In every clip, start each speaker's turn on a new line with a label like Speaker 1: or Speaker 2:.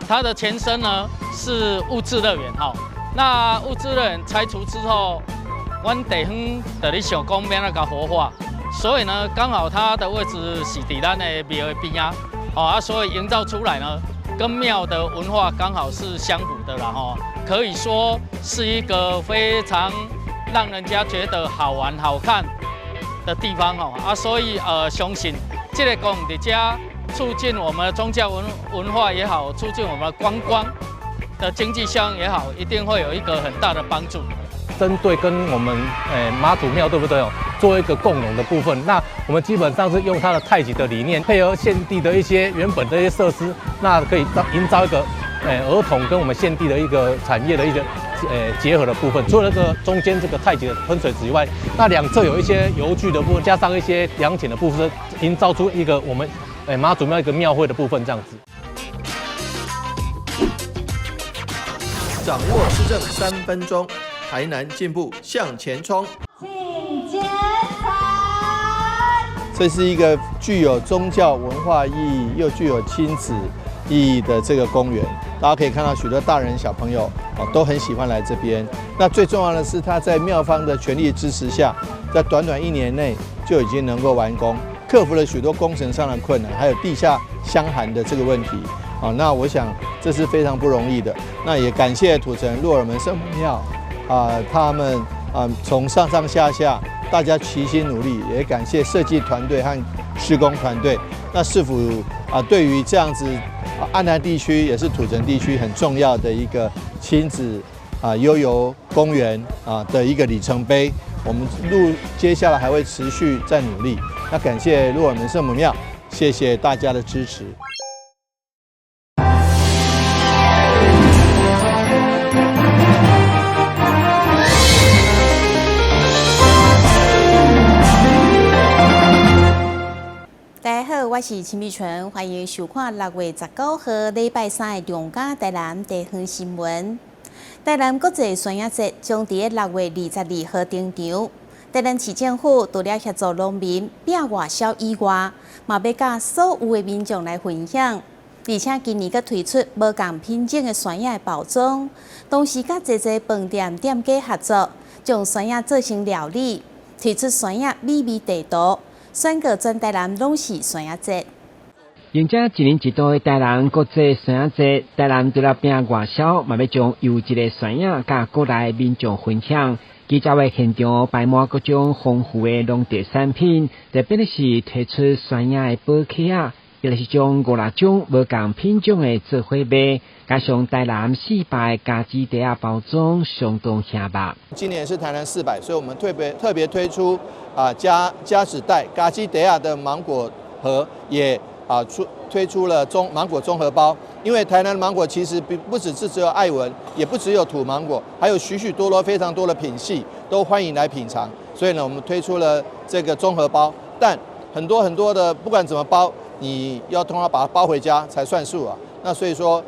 Speaker 1: 它的前身呢是物质乐园哈。那物质乐园拆除之后，阮地方就咧想讲要那个活化，所以呢，刚好它的位置是伫咱的庙的边啊，所以营造出来呢，跟庙的文化刚好是相符的啦哈。可以说是一个非常让人家觉得好玩好看的地方哈所以相信这个公园在这促进我们的宗教文化也好，促进我们的观光的经济效应也好，一定会有一个很大的帮助。
Speaker 2: 针对跟我们妈祖庙对不对做一个共融的部分，那我们基本上是用它的太极的理念，配合现地的一些原本的一些设施，那可以营造一个儿童跟我们现地的一个产业的一个结合的部分。除了这个中间这个太极的喷水池以外，那两侧有一些游具的部分，加上一些凉亭的部分，营造出一个我们妈祖庙一个庙会的部分这样子。
Speaker 3: 掌握施政3分钟，台南进步向前冲。
Speaker 4: 请剪彩。
Speaker 3: 这是一个具有宗教文化意义又具有亲子意义的这个公园，大家可以看到许多大人小朋友都很喜欢来这边。那最重要的是，它在庙方的全力支持下，在短短1年内就已经能够完工，克服了许多工程上的困难，还有地下箱涵的这个问题。那我想这是非常不容易的。那也感谢土城鹿耳门圣母庙他们从上上下下大家齐心努力，也感谢设计团队和施工团队。那市府对于这样子安南地区也是土城地区很重要的一个亲子悠游公园的一个里程碑，我们接下来还会持续再努力。那感谢鹿耳门圣母庙，谢谢大家的支持。
Speaker 5: 大家好，我是陈美纯，欢迎收看6月19号礼拜3的中嘉台南地方新闻。台南国际双叶节将在6月22号登场。台南市政府除了协助农民拼外销以外，嘛要甲所有的民众来分享。而且今年阁推出无共品种的双叶包装，同时甲侪饭店店家合作，将双叶做成料理，推出双叶美味地图。选个全台南拢是双叶节。
Speaker 6: 迎接1年1度的台南国际双叶节，台南除了拼外销，嘛要将优质的双叶甲国内民众分享。记者在现场摆满各种丰富的农特产品，特别是推出双叶的宝客啊，也就是将56种无共品种的做伙卖，加上台南400家鸡茶啊包装，相当显目。
Speaker 3: 今年是台南400，所以我们特别推出加纸袋嘎鸡茶的芒果盒，也推出了芒果综合包。因为台南的芒果其实不只有爱文，也不只有土芒果，还有许许多多非常多的品系，都欢迎来品尝。所以呢，我们推出了这个综合包，但很多的不管怎么包，你要通常把它包回家才算数啊。那所以说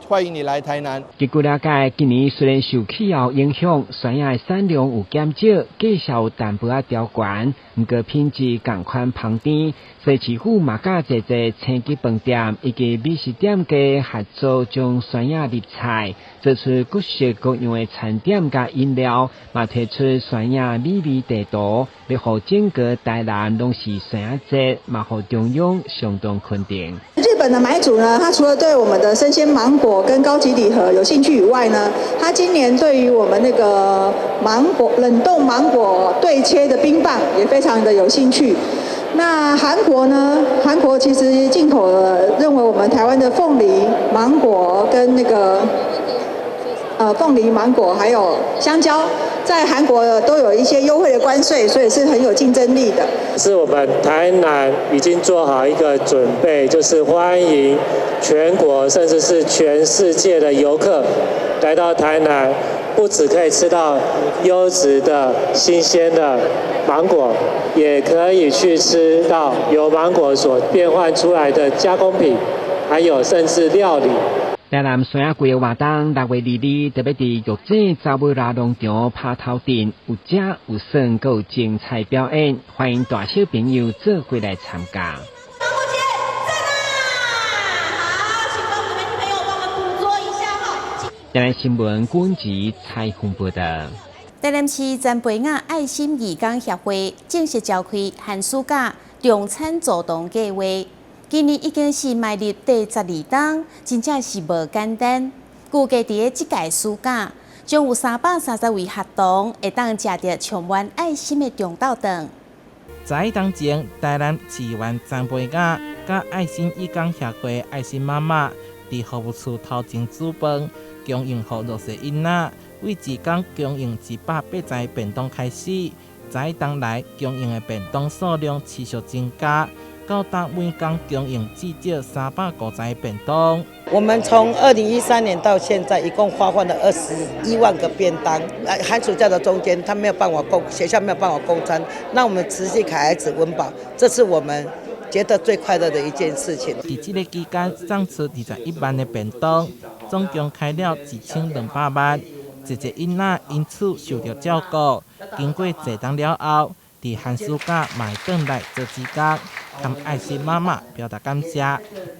Speaker 3: 欢迎你来台南。
Speaker 6: 根据了解，今年虽然受气候影响，双叶的产量有减少，价销有淡薄调悬，不过品质同款旁甜。所以市府嘛甲侪星级饭店以及美食店家合作，将双叶入菜，做出各式各样的餐点甲饮料，嘛推出双叶美味地图，要互整个台南拢是双叶节，嘛互中央相当肯定。
Speaker 7: 日本的买主呢，他除了对我们的生鲜芒果跟高级礼盒有兴趣以外呢，他今年对于我们那个冷冻芒果对切的冰棒也非常的有兴趣。那韩国呢？韩国其实进口了，认为我们台湾的凤梨、芒果跟那个凤梨、芒果还有香蕉，在韩国都有一些优惠的关税，所以是很有竞争力的。
Speaker 8: 是我们台南已经做好一个准备，就是欢迎全国甚至是全世界的游客来到台南，不只可以吃到优质的新鲜的芒果，也可以去吃到由芒果所变换出来的加工品，还有甚至料理。
Speaker 6: 台南双叶季的活动6月22日，特别伫玉井查某拉农场拍头阵，有食有耍，阁有精彩表演，欢迎大小朋友做伙来参加。
Speaker 4: 端午节在哪？好，请跟我们的媒体朋友帮忙
Speaker 6: 台南新闻管局采访报道。
Speaker 5: 台南市詹培雅爱心义工协会正式召开寒暑假中餐助动计划。今年已经是迈入第12档，真正是无简单。估计伫即届暑假，将有330位学童会当食到充满爱心的中昼顿。
Speaker 9: 在当前，台南市议员詹培雅甲爱心义工协会爱心妈妈伫服务处头前煮饭，供应予弱势囡仔。为一天供应180个便当开始，在当来供应的便当数量持续增加，到达每天供应至少350个便当。
Speaker 10: 我们从2013年到现在，一共发放了21万个便当。寒暑假的中间，他没有办法学校没有办法供餐，那我们持续给孩子温饱，这是我们觉得最快乐的一件事情。
Speaker 9: 在这个期间，送出21万的便当，总共开了1200万。一个囡仔因此受到照顾，经过坐当了后，伫寒暑假买转来做指甲，向爱心妈妈表达感谢。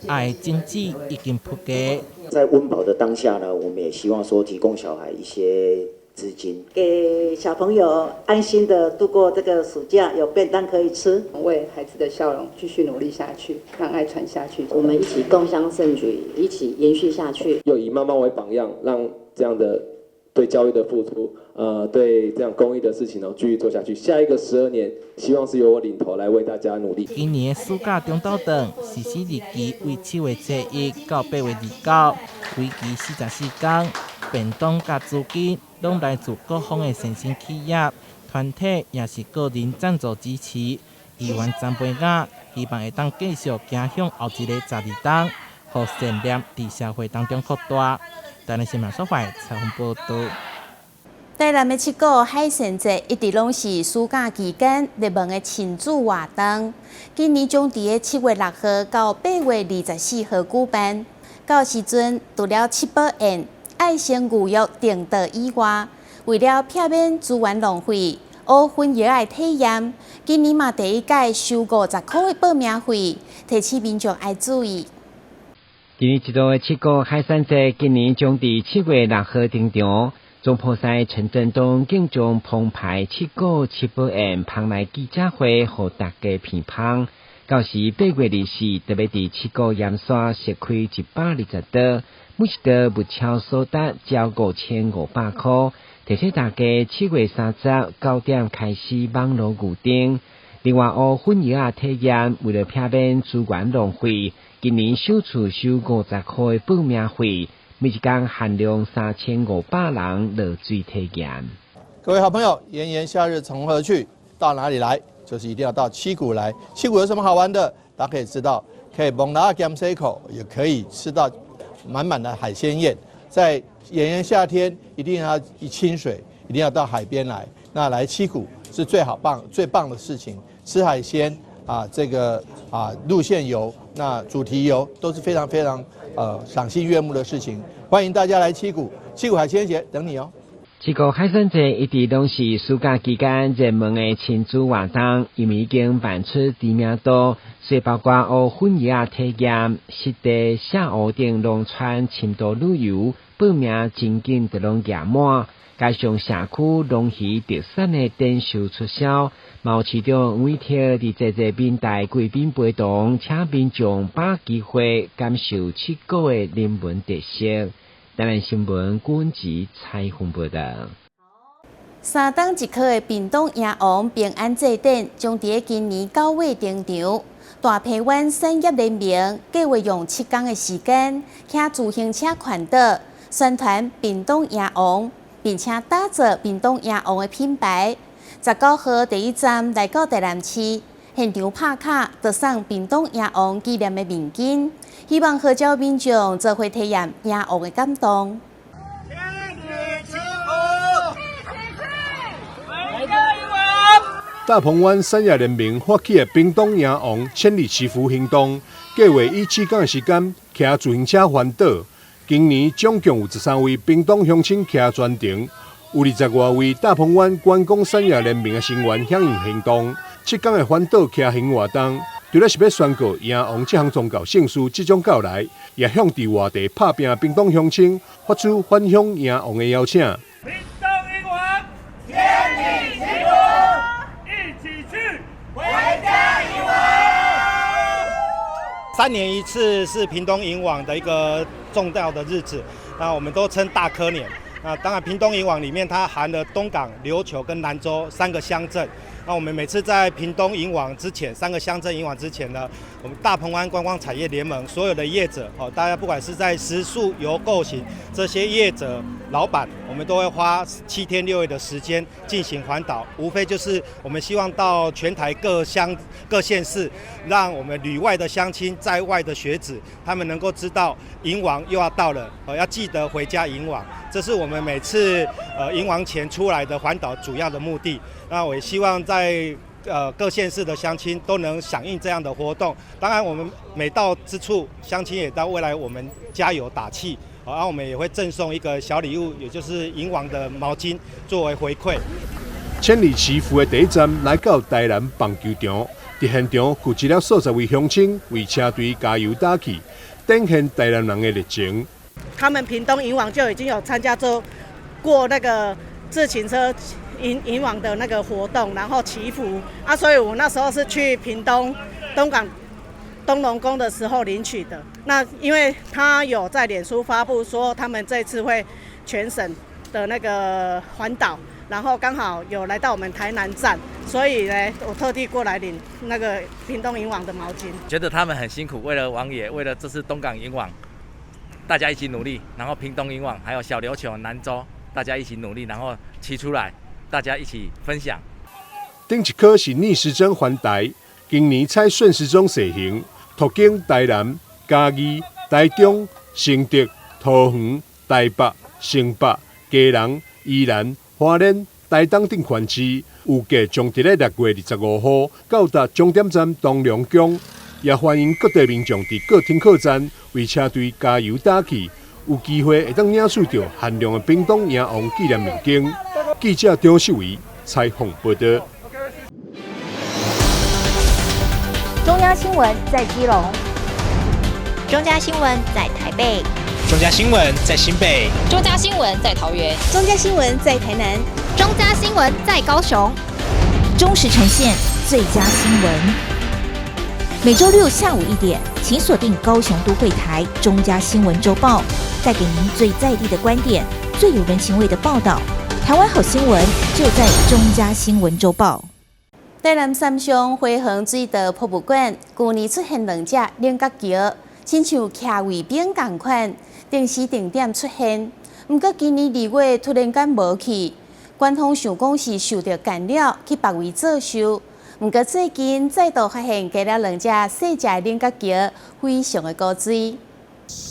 Speaker 9: 爱经济已经铺盖。
Speaker 11: 在温饱的当下呢，我们也希望说提供小孩一些资金，
Speaker 12: 给小朋友安心的度过这个暑假，有便当可以吃，
Speaker 13: 为孩子的笑容继续努力下去，让爱传下去。
Speaker 14: 我们一起共襄盛举，一起延续下去。
Speaker 15: 又以妈妈为榜样，让这样的对教育的付出，对这样公益的事情呢，继续做下去。下一个12年，希望是由我领头来为大家努力。
Speaker 9: 今年的暑假中昼顿实施日期为7月7日到8月29，为期44天。便当甲资金拢来自各方的善心企业、团体，也是个人赞助支持。议员詹培雅希望会当继续走向后一个12档，让善念伫社会当中扩大。台南新闻所发采访报道。
Speaker 5: 台南的7个海鲜节一直拢是暑假期间热门的亲子活动。今年将伫7月6号到8月24号举办。到时阵，除了7宝宴、爱心牛肉订桌以外，为了避免资源浪费，学分药的体验，今年嘛第一届收50块的报名费，提醒民众爱注意。
Speaker 6: 今年一度的7个海产节，今年将伫7月6号登场。中埔西陈振东竟将澎湃7个7宝宴放来记者会，予大家评判。到时8月24，特别伫7个盐山设开120桌，每一桌物超所得超5500块。提醒大家7月30 9点开始网络预订。另外，学粉药体验，为了避免资源浪费，今年首次收50块报名费，每一天限量3500人落水体验。
Speaker 3: 各位好朋友，炎炎夏日从何去？到哪里来？就是一定要到七股来。七股有什么好玩的？大家可以知道，可以蒙拉 gam c 口，也可以吃到满满的海鲜宴。在炎炎夏天，一定要清水，一定要到海边来。那来七股是最棒的事情。吃海鲜啊，这个路线游，那主题游都是非常赏心悦目的事情。欢迎大家来七股海鲜节等你哦。
Speaker 6: 7个海产节一直拢是暑假期间热门的亲子活动，因为已经办出知名度，所以包括学粉药体验、实地下湖顶农村深度旅游，报名真紧就拢额满。加上社区农渔特产的展售促销，毛市长委托伫这平台贵宾陪同，请民众把机会感受7个的人文特色。台南新闻管局采访报道。
Speaker 5: 3档1颗的屏东鸭王平安祭典将伫今年9月登场。大坪湾产业联盟计划用7天的时间，骑自行车环岛，宣传屏东鸭王，并且打造屏东鸭王的品牌。19号第一站来到台南市，现场拍卡得送屏东鸭王纪念的面巾。希望号召民众做伙体验鸭王的感动。
Speaker 16: 大鹏湾产业联盟发起的屏东鸭王千里祈福行动，计划以7天的时间骑自行车环岛。今年总共有13位屏东乡亲骑专程，有20多位大鹏湾观光产业联盟的成员响应行动。7天的环岛骑行活动，除了是要宣告迎王这项宗教圣事即将到来，也向伫外地打拼的屏东乡亲发出返乡迎王的邀请。
Speaker 17: 屏东迎王，千里祈福，一起去回家迎王。
Speaker 18: 3年一次是屏东迎王的一个重要的日子，那我们都称大科年。那当然，屏东迎王里面它含了东港、琉球跟南州3个乡镇。那我们每次在屏东迎王之前，3个乡镇迎王之前呢，我们大鹏湾观光产业联盟所有的业者，大家不管是在食宿、游、购行这些业者老板，我们都会花7天6夜的时间进行环岛，无非就是我们希望到全台各县市，让我们旅外的乡亲、在外的学子，他们能够知道迎王又要到了，要记得回家迎王。这是我们每次迎王前出来的环岛主要的目的。那我也希望在各县市的乡亲都能响应这样的活动。当然，我们每到之处，乡亲也到未来我们加油打气。然后我们也会赠送一个小礼物，也就是迎王的毛巾作为回馈。
Speaker 16: 千里祈福的第一站来到台南棒球场，在现场聚集了数十位乡亲为车队加油打气，展现台南人的热情。
Speaker 19: 他们屏东迎王就已经有参加过那个自行车迎王的那个活动，然后祈福啊，所以我那时候是去屏东东港东龙宫的时候领取的。那因为他有在脸书发布说他们这次会全省的那个环岛，然后刚好有来到我们台南站，所以呢，我特地过来领那个屏东迎王的毛巾。
Speaker 20: 觉得他们很辛苦，为了王爷，为了这次东港迎王，大家一起努力，然后屏东迎王还有小琉球、南州，大家一起努力，然后骑出来，大家一起分享。
Speaker 16: 顶一颗是逆时针环台，今年采顺时钟驶行，途经台南、嘉义、台中、承德、桃园、台北、新北、基隆、宜兰、花莲、台东等县市，预计将伫咧6月25號到达终点站东龍宮。也欢迎各地民众伫各停靠站为车队加油打气，有机会会当领取到限量的屏东迎王纪念面巾。记者张秀维采访报道。
Speaker 21: 中央新闻在基隆，中嘉新闻在台北，
Speaker 22: 中嘉新闻在新北，
Speaker 21: 中嘉新闻在桃园，中嘉新闻在台南，中嘉新闻在高雄，忠实呈现最佳新闻。每周六下午1点，请锁定高雄都会台中嘉新闻周报，带给您最在地的观点，最有人情味的报道。台湾好新闻就在中嘉新闻周报。
Speaker 5: 台南三乡花园水道博物馆去年出现2只菱角桥，亲像徛卫兵同款，定时定点出现。不过今年2月突然间无去，官方想讲是受到干扰去别位做秀。不过最近再度发现加了2只细只菱角桥，非常的高追。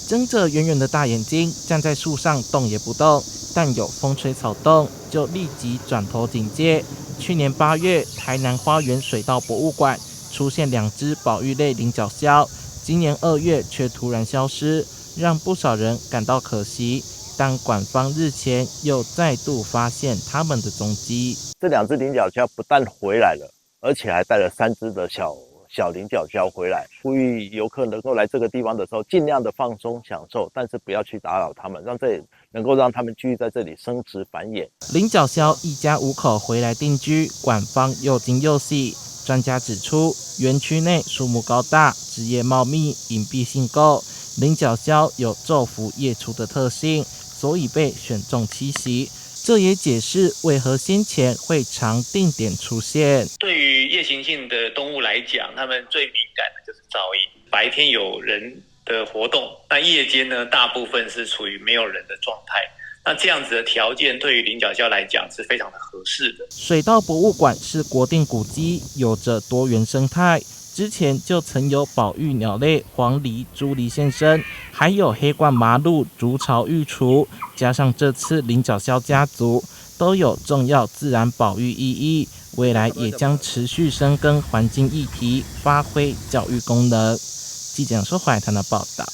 Speaker 9: 睁着圆圆的大眼睛，站在树上动也不动，但有风吹草动就立即转头警戒。去年8月，台南花园水稻博物馆出现2只保育类菱角鸮，今年2月却突然消失，让不少人感到可惜。但馆方日前又再度发现它们的踪迹。
Speaker 23: 这2只菱角鸮不但回来了，而且还带了3只的小菱角鸮回来，呼吁游客能够来这个地方的时候，尽量的放松享受，但是不要去打扰他们，让这里能够让他们继续在这里生殖繁衍。
Speaker 9: 菱角鸮一家5口回来定居，馆方又惊又喜。专家指出，园区内树木高大，枝叶茂密，隐蔽性够，菱角鸮有昼伏夜出的特性，所以被选中栖息。这也解释为何先前会常定点出现。
Speaker 24: 对于夜行性的动物来讲，它们最敏感的就是噪音。白天有人的活动，那夜间呢，大部分是处于没有人的状态。那这样子的条件对于菱角鸮来讲是非常的合适的。
Speaker 9: 水稻博物馆是国定古迹，有着多元生态。之前就曾有保育鸟类黄鹂、朱鹂现身，还有黑冠麻鹭、竹巢育雏，加上这次菱角鸮家族，都有重要自然保育意义。未来也将持续深耕环境议题，发挥教育功能。记者说怀台南报道。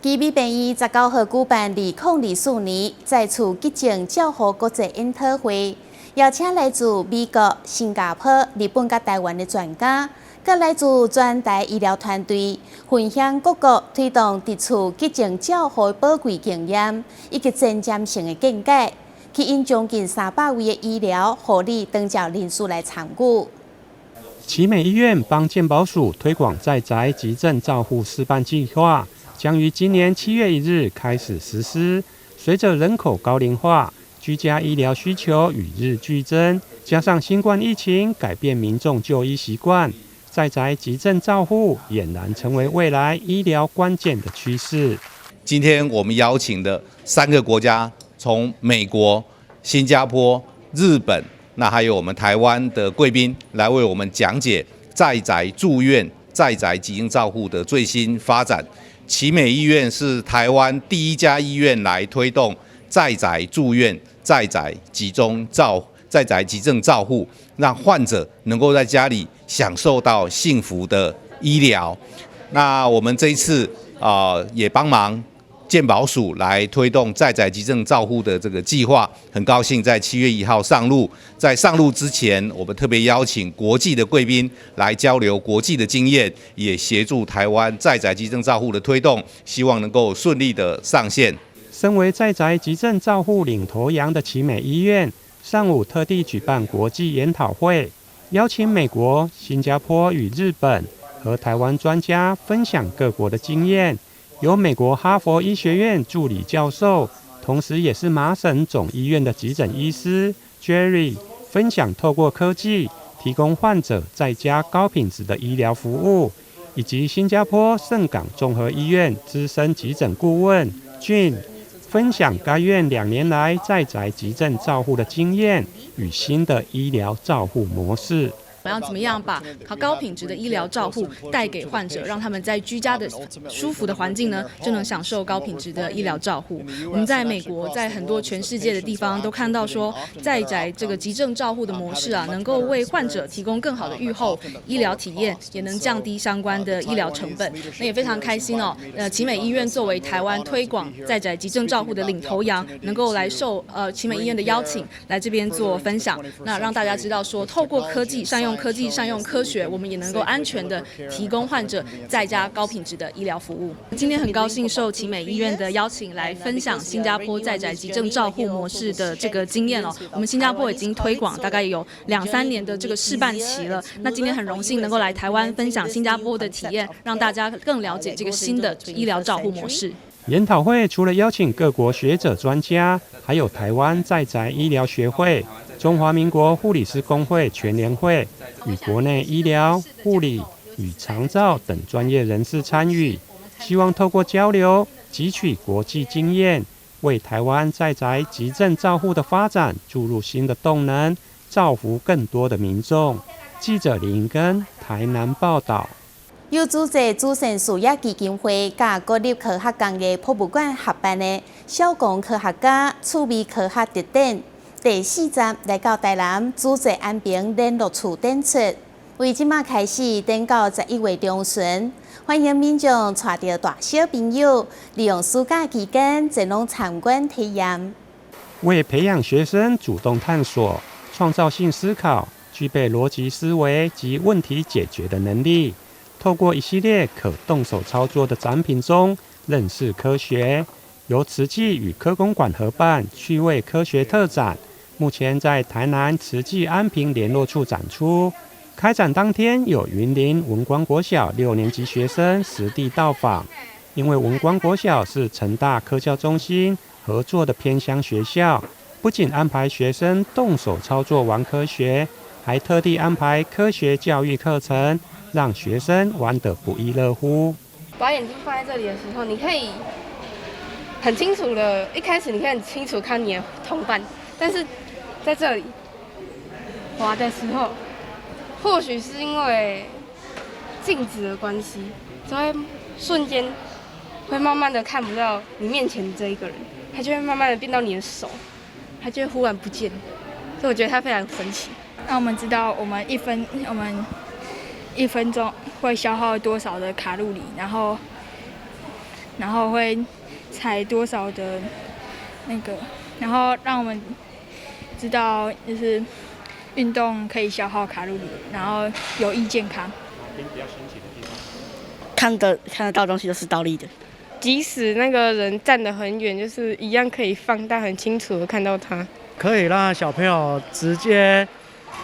Speaker 5: 基美病院19號舉辦2024年再次激情照護國際研討會，邀請來自美國、新加坡、日本及台灣的專家，佮来自全台医疗团队分享各国推动伫厝急症照护宝贵经验，以及前瞻性的见解，吸引将近300位的医疗护理长照人士来参与。
Speaker 1: 奇美医院帮健保署推广在宅急症照护示范计划，将于今年7月1日开始实施。随着人口高龄化，居家医疗需求与日俱增，加上新冠疫情改变民众就医习惯，在宅急症照护俨然成为未来医疗关键的趋势。
Speaker 2: 今天我们邀请的3个国家，从美国、新加坡、日本，那还有我们台湾的贵宾来为我们讲解在宅住院、在宅急症照护的最新发展。奇美医院是台湾第一家医院来推动在宅住院、在宅急症照护，让患者能够在家里享受到幸福的医疗。那我们这一次也帮忙健保署来推动在宅急症照护的这个计划，很高兴在7月1号上路。在上路之前，我们特别邀请国际的贵宾来交流国际的经验，也协助台湾在宅急症照护的推动，希望能够顺利的上线。
Speaker 1: 身为在宅急症照护领头羊的奇美医院，上午特地举办国际研讨会，邀请美国、新加坡与日本和台湾专家分享各国的经验。由美国哈佛医学院助理教授，同时也是麻省总医院的急诊医师 Jerry 分享透过科技提供患者在家高品质的医疗服务，以及新加坡圣港综合医院资深急诊顾问 Jun 分享该院2年来在宅急症照护的经验与新的医疗照护模式。
Speaker 7: 我们要怎么样把高品质的医疗照护带给患者，让他们在居家的舒服的环境呢，就能享受高品质的医疗照护。我们在美国，在很多全世界的地方都看到说，在宅这个急症照护的模式啊，能够为患者提供更好的预后医疗体验，也能降低相关的医疗成本。那也非常开心哦，奇美医院作为台湾推广在宅急症照护的领头羊，能够来受奇美医院的邀请，来这边做分享，那让大家知道说，透过科技善用科学，我们也能够安全的提供患者在家高品质的医疗服务。今天很高兴受奇美医院的邀请来分享新加坡在宅急症照护模式的这个经验哦。我们新加坡已经推广大概有2-3年的这个示范期了。那今天很荣幸能够来台湾分享新加坡的体验，让大家更了解这个新的医疗照护模式。
Speaker 1: 研讨会除了邀请各国学者专家，还有台湾在宅医疗学会、中华民国护理师公会全联会与国内医疗、护理与长照等专业人士参与，希望透过交流汲取国际经验，为台湾在宅急症照护的发展注入新的动能，造福更多的民众。记者林根台南报道。
Speaker 5: 由主席主神事业基金会甲国立科学工艺博物馆合办的小工科学家趣味科学特展第4站来到台南主席安平联络处展出，为即马开始展到11月中旬，欢迎民众带着大小朋友，利用暑假期间前往参观体验。
Speaker 1: 为培养学生主动探索、创造性思考、具备逻辑思维及问题解决的能力，透过一系列可动手操作的展品中认识科学。由慈济与科工馆合办趣味科学特展，目前在台南慈济安平联络处展出。开展当天有云林文光国小6年级学生实地到访，因为文光国小是成大科教中心合作的偏乡学校，不仅安排学生动手操作玩科学，还特地安排科学教育课程，让学生玩得不亦乐乎。
Speaker 8: 把眼睛放在这里的时候，你可以很清楚的，一开始你可以很清楚看你的同伴，但是在这里滑的时候，或许是因为镜子的关系，就会瞬间会慢慢的看不到你面前的这一个人，他就会慢慢的变到你的手，他就会忽然不见，所以我觉得他非常神奇。
Speaker 25: 那我们知道我们1分钟会消耗多少的卡路里，然后会踩多少的那个，然后让我们知道就是运动可以消耗卡路里，然后有益健康。
Speaker 1: 边比较新奇的地方？
Speaker 8: 看得到东西都是倒立的，即使那个人站得很远，就是一样可以放大很清楚的看到他。
Speaker 4: 可以让小朋友直接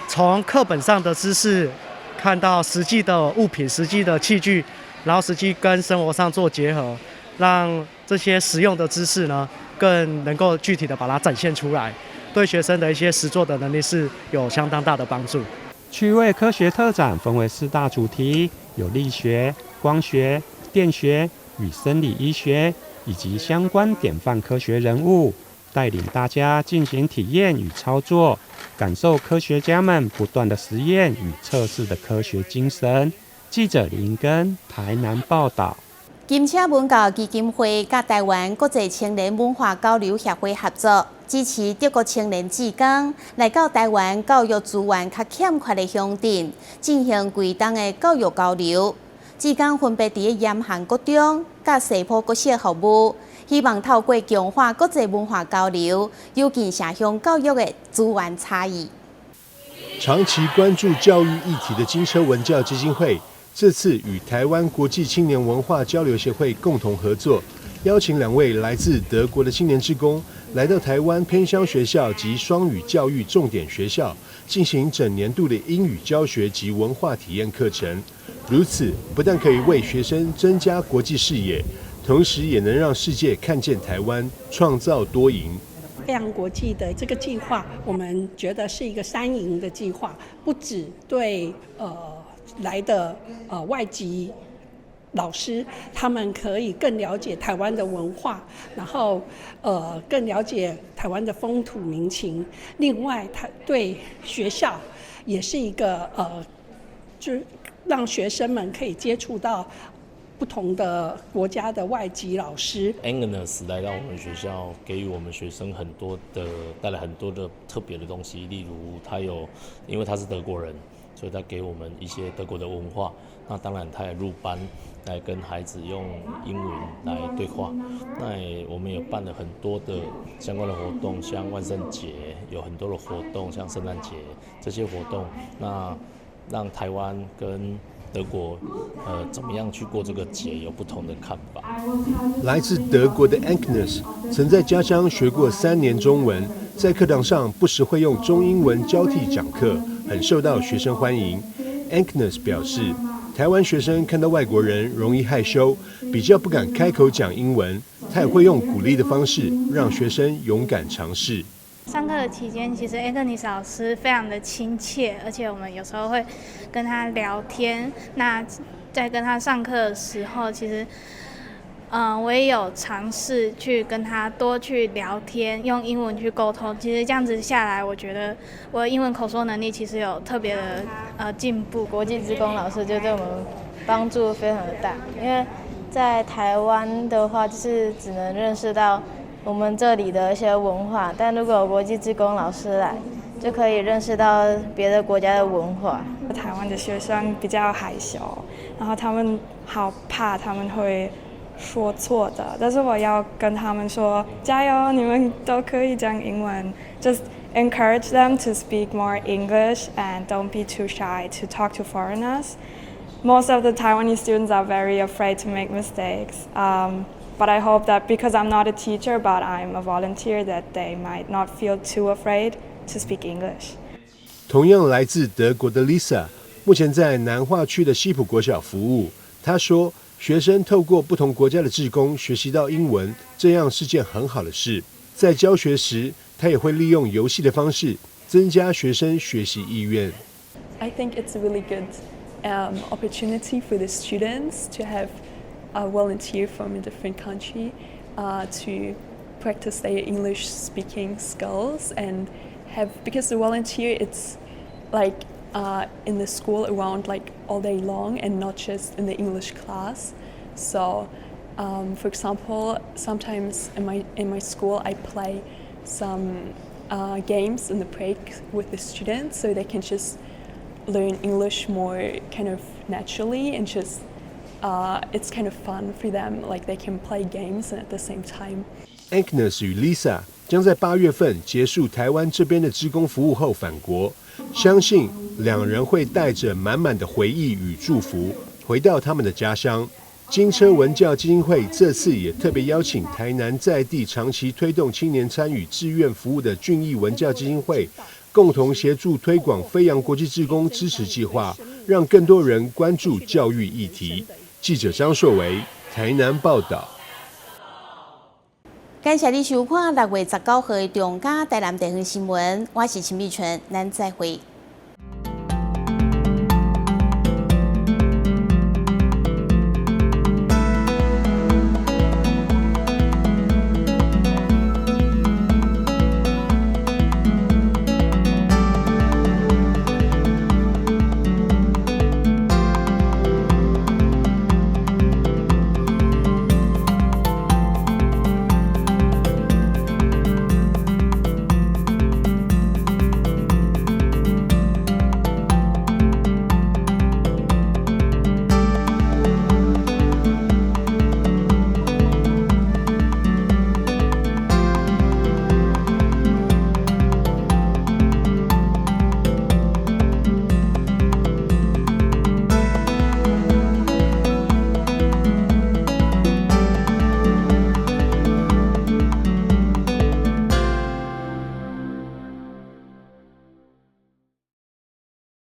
Speaker 4: 从课本上的知识看到实际的物品、实际的器具，然后实际跟生活上做结合，让这些实用的知识呢更能够具体的把它展现出来，对学生的一些实作的能力是有相当大的帮助。
Speaker 1: 趣味科学特展分为4大主题，有力学、光学、电学与生理医学，以及相关典范科学人物，带领大家进行体验与操作，感受科学家们不断的实验与测试的科学精神。记者林根台南报道。
Speaker 5: 金车文教基金会甲台湾国际青年文化交流协会合作，支持德国青年志工来到台湾教育资源较欠缺的乡镇，进行规档的教育交流。志工分别伫盐汉国中、甲西埔国小服务，希望透过强化国际文化交流，有近城乡教育的资源差异。
Speaker 16: 长期关注教育议题的金车文教基金会，这次与台湾国际青年文化交流协会共同合作，邀请2位来自德国的青年志工来到台湾偏乡学校及双语教育重点学校，进行整年度的英语教学及文化体验课程。如此，不但可以为学生增加国际视野，同时也能让世界看见台湾，创造多赢。
Speaker 10: 飞扬国际的这个计划，我们觉得是一个3赢的计划，不只对来的外籍老师，他们可以更了解台湾的文化，然后更了解台湾的风土民情。另外，他对学校也是一个就是让学生们可以接触到不同的国家的外籍老师。
Speaker 11: Agnes 来到我们学校，给予我们学生带来很多的特别的东西，例如因为他是德国人，所以他给我们一些德国的文化。那当然他也入班来跟孩子用英文来对话。那我们也办了很多的相关的活动，像万圣节有很多的活动，像圣诞节这些活动，那让台湾跟德国怎么样去过这个节有不同的看法。
Speaker 16: 来自德国的 Agnes 曾在家乡学过3年中文，在课堂上不时会用中英文交替讲课，很受到学生欢迎。Agnes 表示，台湾学生看到外国人容易害羞，比较不敢开口讲英文，他也会用鼓励的方式让学生勇敢尝试。
Speaker 12: 上课的期间，其实 Agnes 老师非常的亲切，而且我们有时候会跟他聊天。那在跟他上课的时候，其实我也有尝试去跟他多去聊天，用英文去沟通。其实这样子下来，我觉得我的英文口说能力其实有特别的进步。
Speaker 13: 国际志工老师就对我们帮助非常的大，因为在台湾的话，就是只能认识到我们这里的一些文化，但如果有国际志工老师来，就可以认识到别的国家的文化。
Speaker 25: 台湾的学生比较害羞，然后他们好怕他们会说错的，但是我要跟他们说加油，你们都可以讲英文。Just encourage them to speak more English and don't be too shy to talk to foreigners. Most of the Taiwanese students are very afraid to make mistakes. But I hope that because I'm not a teacher, but I'm a volunteer, that they might not feel too afraid to speak English.
Speaker 16: 同样来自德国的 Lisa， 目前在南化区的西埔国小服务。她说，学生透过不同国家的志工学习到英文，这样是件很好的事。在教学时，她也会利用游戏的方式增加学生学习意愿。
Speaker 26: I think it's a really good opportunity for the students to have a volunteer from a different country to practice their English speaking skills and because the volunteer it's like in the school around like all day long and not just in the English class. So for example, sometimes in my school I play some games in the break with the students so they can just learn English more kind of naturally and just it's kind of fun for them, like they can play games and at the same time.
Speaker 16: Agnes 与 Lisa 将在8月份结束台湾这边的志工服务后返国，相信两人会带着满满的回忆与祝福回到他们的家乡。金车文教基金会这次也特别邀请台南在地长期推动青年参与志愿服务的俊逸文教基金会，共同协助推广飞扬国际志工支持计划，让更多人关注教育议题。记者张硕维台南报道。
Speaker 5: 感谢你收看6月19号的中嘉台南地方新闻，我是陈美纯，咱再会。